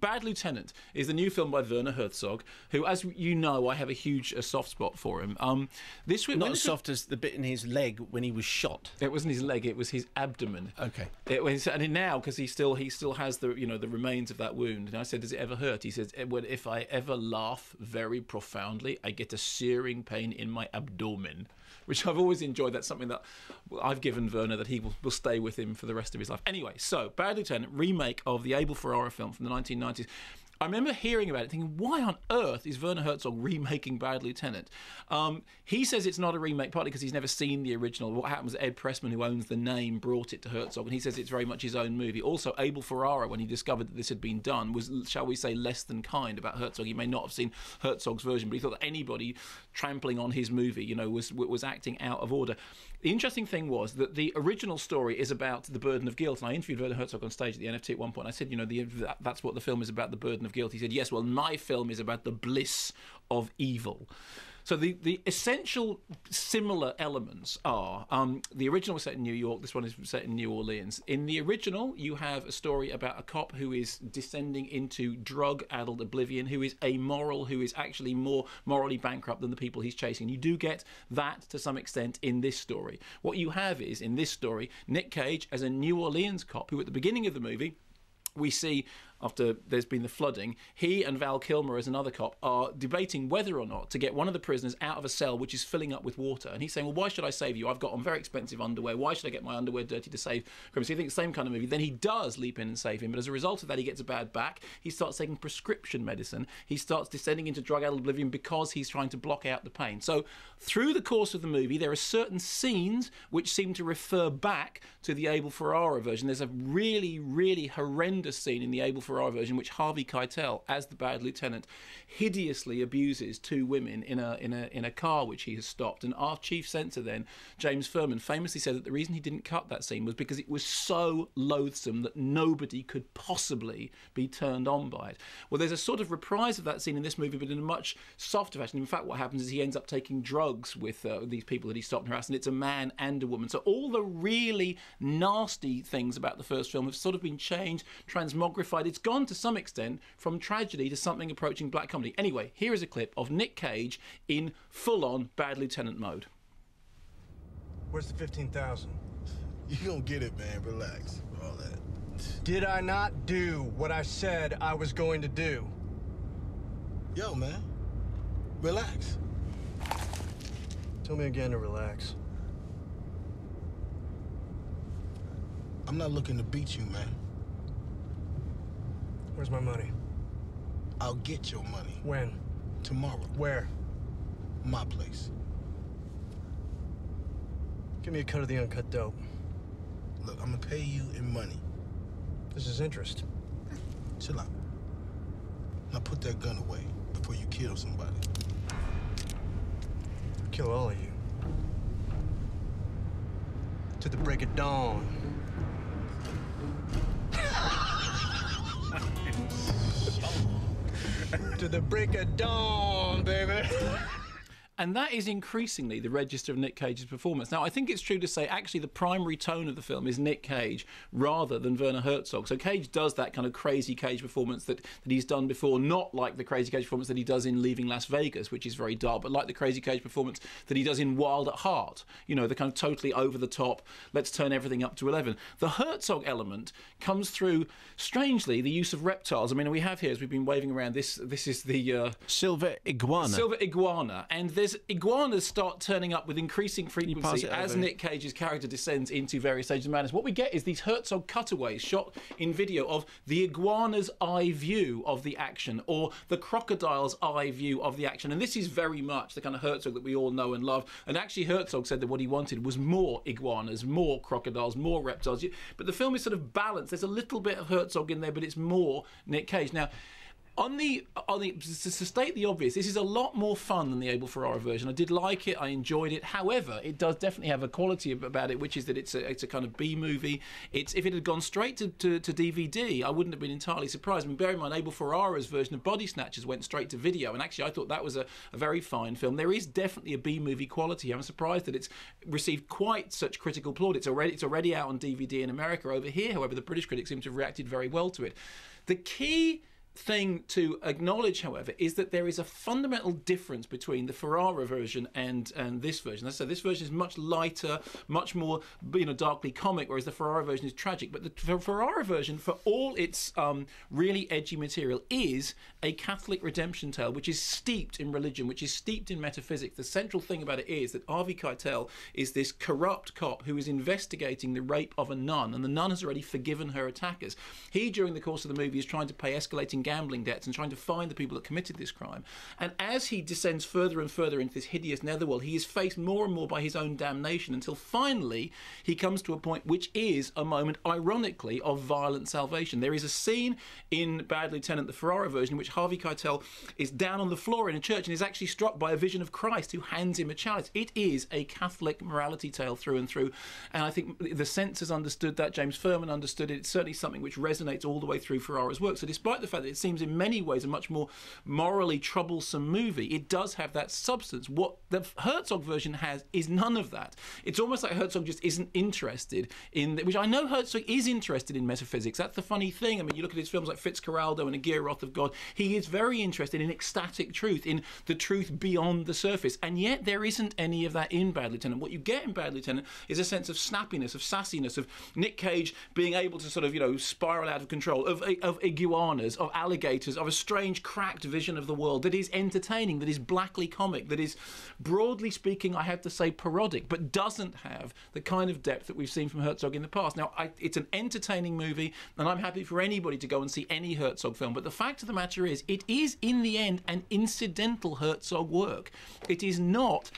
Bad Lieutenant is the new film by Werner Herzog, who, as you know, I have a huge soft spot for him. This Not as soft as the bit in his leg when he was shot. It wasn't his leg; it was his abdomen. Okay. And now, because he still has the the remains of that wound. And I said, "Does it ever hurt?" He says, "If I ever laugh very profoundly, I get a searing pain in my abdomen," which I've always enjoyed. That's something that I've given Werner that he will stay with him for the rest of his life. Anyway, so Bad Lieutenant, remake of the Abel Ferrara film from the 1990s. I remember hearing about it thinking, why on earth is Werner Herzog remaking Bad Lieutenant? He says it's not a remake, partly because he's never seen the original. What happens is Ed Pressman, who owns the name, brought it to Herzog, and he says it's very much his own movie. Also, Abel Ferrara, when he discovered that this had been done, was, shall we say, less than kind about Herzog. He may not have seen Herzog's version, but he thought that anybody trampling on his movie, was acting out of order. The interesting thing was that the original story is about the burden of guilt, and I interviewed Werner Herzog on stage at the NFT at one point. I said, that's what the film is about, the burden of guilt. He said, yes, well, my film is about the bliss of evil. So the essential similar elements are, the original was set in New York, this one is set in New Orleans. In the original, you have a story about a cop who is descending into drug-addled oblivion, who is amoral, who is actually more morally bankrupt than the people he's chasing. You do get that to some extent in this story. What you have is, in this story, Nic Cage as a New Orleans cop who at the beginning of the movie, we see, after there's been the flooding, he and Val Kilmer as another cop are debating whether or not to get one of the prisoners out of a cell which is filling up with water. And he's saying, well, why should I save you? I've got on very expensive underwear. Why should I get my underwear dirty to save criminals? So you think the same kind of movie. Then he does leap in and save him. But as a result of that, he gets a bad back. He starts taking prescription medicine. He starts descending into drug-addled oblivion because he's trying to block out the pain. So through the course of the movie, there are certain scenes which seem to refer back to the Abel Ferrara version. There's a really, really horrendous scene in the Abel Ferrara version which Harvey Keitel, as the Bad Lieutenant, hideously abuses two women in a car which he has stopped. And our chief censor then, James Furman, famously said that the reason he didn't cut that scene was because it was so loathsome that nobody could possibly be turned on by it. Well, there's a sort of reprise of that scene in this movie, but in a much softer fashion. In fact, what happens is he ends up taking drugs with these people that he stopped and harassed, and it's a man and a woman. So all the really nasty things about the first film have sort of been changed, transmogrified. It's gone to some extent from tragedy to something approaching black comedy. Anyway, here is a clip of Nic Cage in full-on Bad Lieutenant mode. Where's the 15,000? You gonna get it, man. Relax. All that. Did I not do what I said I was going to do? Yo, man. Relax. Tell me again to relax. I'm not looking to beat you, man. Where's my money? I'll get your money. When? Tomorrow. Where? My place. Give me a cut of the uncut dope. Look, I'm gonna pay you in money. This is interest. Chill out. Now put that gun away before you kill somebody. Kill all of you. To the break of dawn. To the break of dawn, baby. And that is increasingly the register of Nic Cage's performance. Now, I think it's true to say, actually, the primary tone of the film is Nic Cage rather than Werner Herzog. So Cage does that kind of crazy Cage performance that he's done before, not like the crazy Cage performance that he does in Leaving Las Vegas, which is very dark, but like the crazy Cage performance that he does in Wild at Heart. You know, the kind of totally over-the-top, let's turn everything up to 11. The Herzog element comes through, strangely, the use of reptiles. I mean, we have here, as we've been waving around, this is the... Silver iguana. Silver iguana. And there's iguanas start turning up with increasing frequency as Nic Cage's character descends into various stages of madness. What we get is these Herzog cutaways shot in video of the iguana's eye view of the action, or the crocodile's eye view of the action. And this is very much the kind of Herzog that we all know and love. And actually Herzog said that what he wanted was more iguanas, more crocodiles, more reptiles. But the film is sort of balanced. There's a little bit of Herzog in there, but it's more Nic Cage. Now, to state the obvious, this is a lot more fun than the Abel Ferrara version. I did like it, I enjoyed it. However, it does definitely have a quality about it, which is that it's a kind of B movie. If it had gone straight to DVD, I wouldn't have been entirely surprised. I mean, bear in mind, Abel Ferrara's version of Body Snatchers went straight to video, and actually I thought that was a very fine film. There is definitely a B movie quality. I'm surprised that it's received quite such critical plaudits. It's already out on DVD in America. Over here, however, the British critics seem to have reacted very well to it. The key thing to acknowledge, however, is that there is a fundamental difference between the Ferrara version and this version. As I said, this version is much lighter, much more darkly comic, whereas the Ferrara version is tragic. But the Ferrara version, for all its really edgy material, is a Catholic redemption tale, which is steeped in religion, which is steeped in metaphysics. The central thing about it is that Harvey Keitel is this corrupt cop who is investigating the rape of a nun, and the nun has already forgiven her attackers. He, during the course of the movie, is trying to pay escalating gambling debts and trying to find the people that committed this crime. And as he descends further and further into this hideous netherworld, he is faced more and more by his own damnation, until finally he comes to a point which is a moment, ironically, of violent salvation. There is a scene in Bad Lieutenant, the Ferrara version, in which Harvey Keitel is down on the floor in a church and is actually struck by a vision of Christ, who hands him a chalice. It is a Catholic morality tale through and through, and I think the censors understood that. James Furman understood it. It's certainly something which resonates all the way through Ferrara's work. So despite the fact that it seems in many ways a much more morally troublesome movie, it does have that substance. What the Herzog version has is none of that. It's almost like Herzog just isn't interested in, which I know Herzog is interested in metaphysics. That's the funny thing. I mean, you look at his films like Fitzcarraldo and Aguirre, Wrath of God, he is very interested in ecstatic truth, in the truth beyond the surface, and yet there isn't any of that in Bad Lieutenant. What you get in Bad Lieutenant is a sense of snappiness, of sassiness, of Nic Cage being able to sort of, spiral out of control, of iguanas, of alligators, of a strange cracked vision of the world that is entertaining, that is blackly comic, that is, broadly speaking, I have to say, parodic, but doesn't have the kind of depth that we've seen from Herzog in the past. Now, it's an entertaining movie, and I'm happy for anybody to go and see any Herzog film, but the fact of the matter is, it is, in the end, an incidental Herzog work. It is not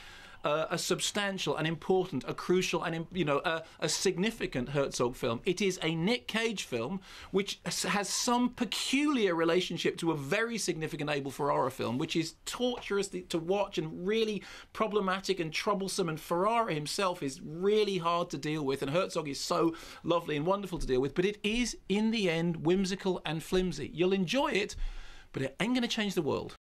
a substantial and important, a crucial and a significant Herzog film. It is a Nic Cage film which has some peculiar relationship to a very significant Abel Ferrara film, which is torturous to watch and really problematic and troublesome, and Ferrara himself is really hard to deal with, and Herzog is so lovely and wonderful to deal with, but it is, in the end, whimsical and flimsy. You'll enjoy it, but it ain't going to change the world.